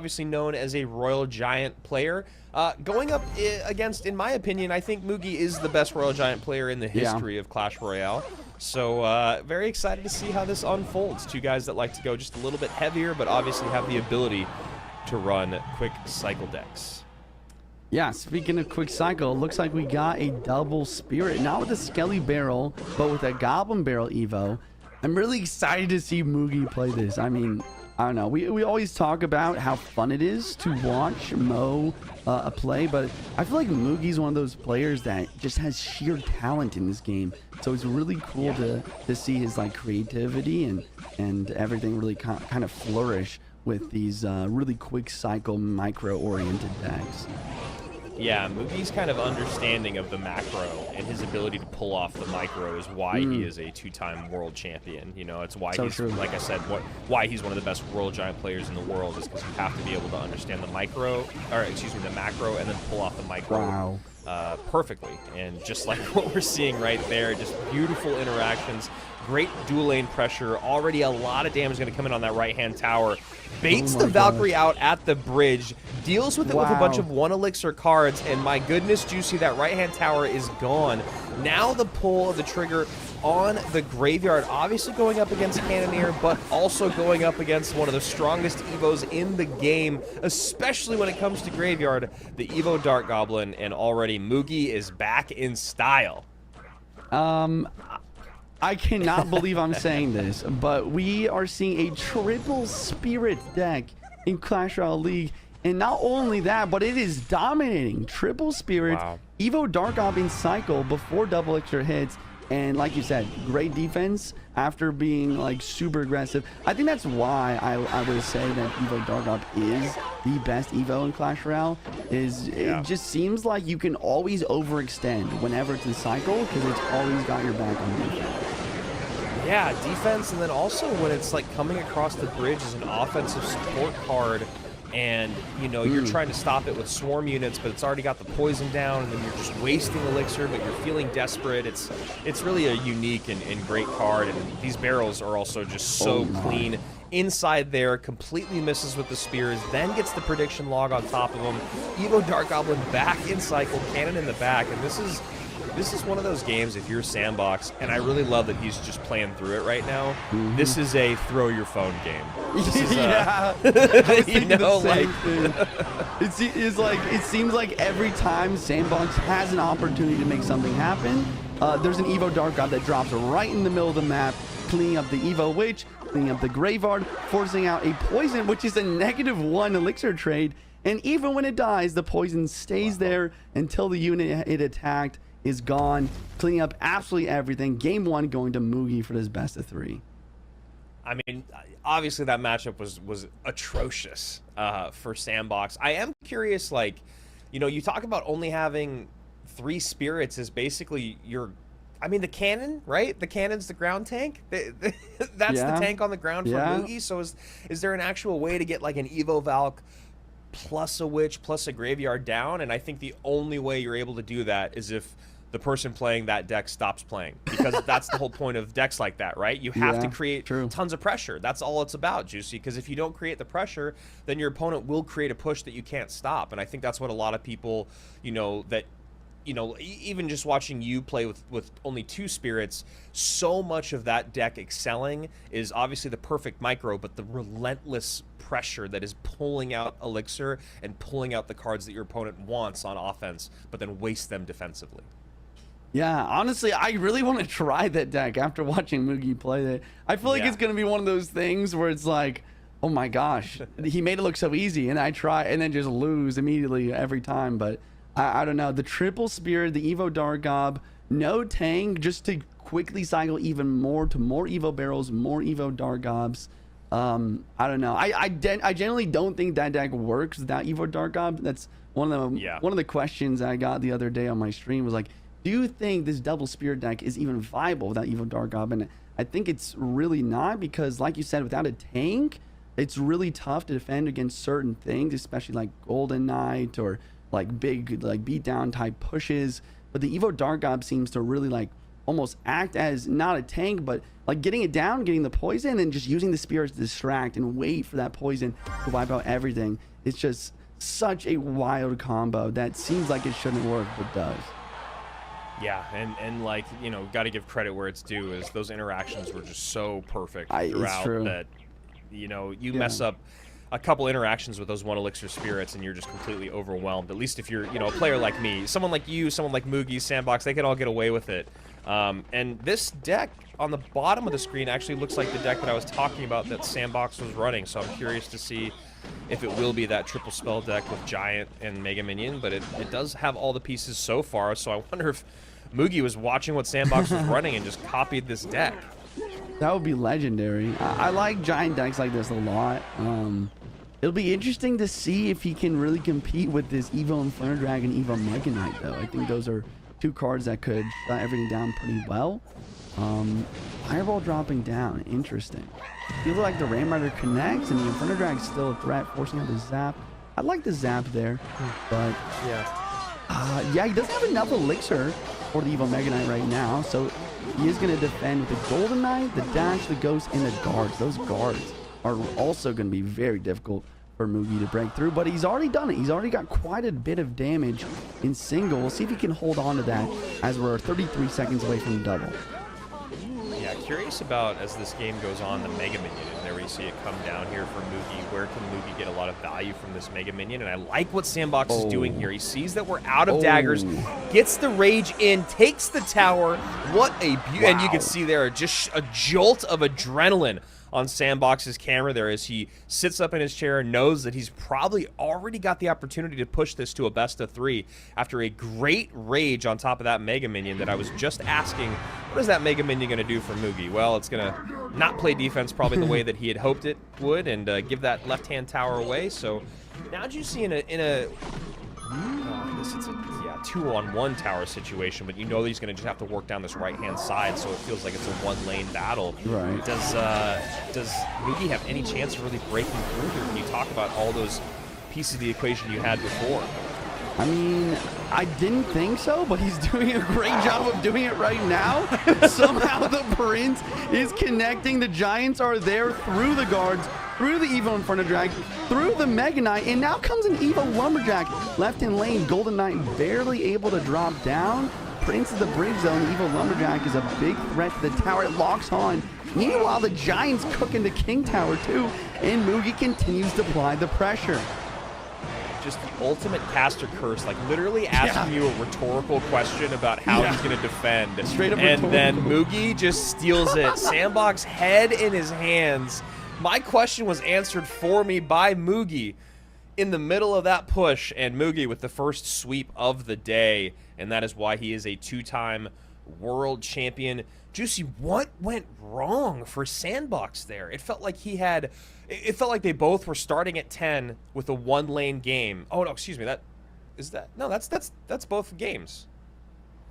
obviously known as a Royal Giant player. Going up against, in my opinion, I think Mugi is the best Royal Giant player in the history of Clash Royale. So very excited to see how this unfolds. Two guys that like to go just a little bit heavier, but obviously have the ability to run quick cycle decks. Yeah, speaking of quick cycle, looks like we got a double spirit, not with a Skelly barrel, but with a Goblin barrel Evo. I'm really excited to see Mugi play this. I mean, I don't know. We always talk about how fun it is to watch Mo play, but I feel like Mugi's one of those players that just has sheer talent in this game. So it's really cool to see his like creativity and everything really kind of flourish with these really quick cycle micro-oriented decks. Yeah, Mugi's kind of understanding of the macro and his ability to pull off the micro is why he is a two-time world champion. You know, it's why he's, like I said, why he's one of the best Royal Giant players in the world is because you have to be able to understand the micro, or excuse me, the macro, and then pull off the micro perfectly. And just like what we're seeing right there, just beautiful interactions, great dual lane pressure, already a lot of damage going to come in on that right-hand tower. Baits the Valkyrie out at the bridge, deals with it with a bunch of 1 elixir cards, and my goodness, Juicy, that right-hand tower is gone. Now the pull of the trigger on the Graveyard, obviously going up against Cannoneer, but also going up against one of the strongest Evos in the game, especially when it comes to Graveyard, the Evo Dark Goblin, and already Mugi is back in style. I cannot believe I'm saying this, but we are seeing a triple spirit deck in Clash Royale League. And not only that, but it is dominating. Triple spirit, Evo Dark Goblin cycle before double elixir hits. And like you said, great defense after being like super aggressive. I think that's why I would say that Evo Dark Goblin is the best Evo in Clash Royale. It just seems like you can always overextend whenever it's in cycle because it's always got your back on defense. Yeah, defense, and then also when it's like coming across the bridge as an offensive support card, and you know you're trying to stop it with swarm units, but it's already got the poison down, and then you're just wasting elixir, but you're feeling desperate. It's really a unique and great card, and these barrels are also just so clean. Inside there, completely misses with the spears, then gets the prediction log on top of him. Evo Dark Goblin back in cycle, cannon in the back, and this is one of those games, if you're Sandbox, and I really love that he's just playing through it right now. This is a throw your phone game. This is you know, like it seems like every time Sandbox has an opportunity to make something happen, there's an Evo Dark God that drops right in the middle of the map, cleaning up the Evo Witch, cleaning up the Graveyard, forcing out a poison, which is a -1 elixir trade. And even when it dies, the poison stays there until the unit it attacked is gone, cleaning up absolutely everything. Game 1 going to Mugi for this best of 3. I mean, obviously that matchup was atrocious for Sandbox. I am curious, like, you know, you talk about only having 3 spirits is basically your, I mean, the cannon, right? The cannon's the ground tank. That's the tank on the ground for Mugi. So is there an actual way to get like an Evo Valk plus a Witch plus a Graveyard down? And I think the only way you're able to do that is if the person playing that deck stops playing, because that's the whole point of decks like that, right? You have to create tons of pressure. That's all it's about, Juicy, because if you don't create the pressure, then your opponent will create a push that you can't stop. And I think that's what a lot of people, you know, that, you know, even just watching you play with only 2 spirits, so much of that deck excelling is obviously the perfect micro, but the relentless pressure that is pulling out elixir and pulling out the cards that your opponent wants on offense, but then waste them defensively. Yeah, honestly, I really want to try that deck after watching Mugi play it. I feel like it's going to be one of those things where it's like, oh my gosh, he made it look so easy, and I try and then just lose immediately every time. But I don't know. The triple spirit, the Evo Dark Gob, no tank, just to quickly cycle even more to more Evo barrels, more Evo Dark Gobs. I don't know. I generally don't think that deck works without Evo Dark Gob. That's one of the questions I got the other day on my stream was like, do you think this double spirit deck is even viable without Evo Dark Gob? And I think it's really not, because like you said, without a tank, it's really tough to defend against certain things, especially like Golden Knight or like big like beatdown type pushes. But the Evo Dark Gob seems to really like almost act as not a tank, but like getting it down, getting the poison, and just using the spirits to distract and wait for that poison to wipe out everything. It's just such a wild combo that seems like it shouldn't work, but does. Yeah, and like, you know, got to give credit where it's due, is those interactions were just so perfect throughout that, you know, you mess up a couple interactions with those 1 elixir spirits and you're just completely overwhelmed. At least if you're, you know, a player like me, someone like you, someone like Mugi, Sandbox, they can all get away with it. And this deck on the bottom of the screen actually looks like the deck that I was talking about that Sandbox was running, so I'm curious to see if it will be that triple spell deck with Giant and Mega Minion, but it does have all the pieces so far, so I wonder if Mugi was watching what Sandbox was running and just copied this deck. That would be legendary. I like Giant decks like this a lot. It'll be interesting to see if he can really compete with this Evo Inferno Dragon, Evo Mega Knight, though. I think those are 2 cards that could shut everything down pretty well. Fireball dropping down. Interesting. Feels like the Ram Rider connects and the Inferno Dragon's still a threat, forcing out the zap. I like the zap there, but yeah, he doesn't have enough elixir for the Evo Mega Knight right now, so he is going to defend with the Golden Knight, the dash, the ghost, and the guards. Those guards are also going to be very difficult for Mugi to break through, but he's already done it. He's already got quite a bit of damage in single. We'll see if he can hold on to that as we're 33 seconds away from the double. Yeah, curious about, as this game goes on, the Mega Minion. And there we see it come down here for Mugi. Where can Mugi get a lot of value from this Mega Minion? And I like what Sandbox is doing here. He sees that we're out of daggers, gets the rage in, takes the tower. What a beauty. And you can see there just a jolt of adrenaline on Sandbox's camera there as he sits up in his chair and knows that he's probably already got the opportunity to push this to a best of 3 after a great rage on top of that Mega Minion that I was just asking, what is that Mega Minion going to do for Mugi? Well, it's going to not play defense probably the way that he had hoped it would and give that left-hand tower away. So now you see in a I guess it's a 2-on-1 tower situation, but you know that he's going to just have to work down this right-hand side, so it feels like it's a 1-lane battle. Right. Does Mugi have any chance of really breaking through here when you talk about all those pieces of the equation you had before? I mean, I didn't think so, but he's doing a great job of doing it right now. Somehow the Prince is connecting. The Giants are there through the guards, through the Evo Inferno Drag, through the Mega Knight, and now comes an Evo Lumberjack left in lane. Golden Knight barely able to drop down. Prince of the bridge zone. Evo Lumberjack is a big threat to the tower. It locks on. Meanwhile, the Giants cooking the King Tower too, and Mugi continues to apply the pressure. Just the ultimate caster curse, like literally asking you a rhetorical question about how he's going to defend. Straight up and rhetorical. then Mugi just steals it. Sandbox head in his hands. My question was answered for me by Mugi in the middle of that push, and Mugi with the first sweep of the day, and that is why he is a 2-time world champion. Juicy, what went wrong for Sandbox there? It felt like it felt like they both were starting at 10 with a 1-lane game. Oh no, excuse me. That's both games.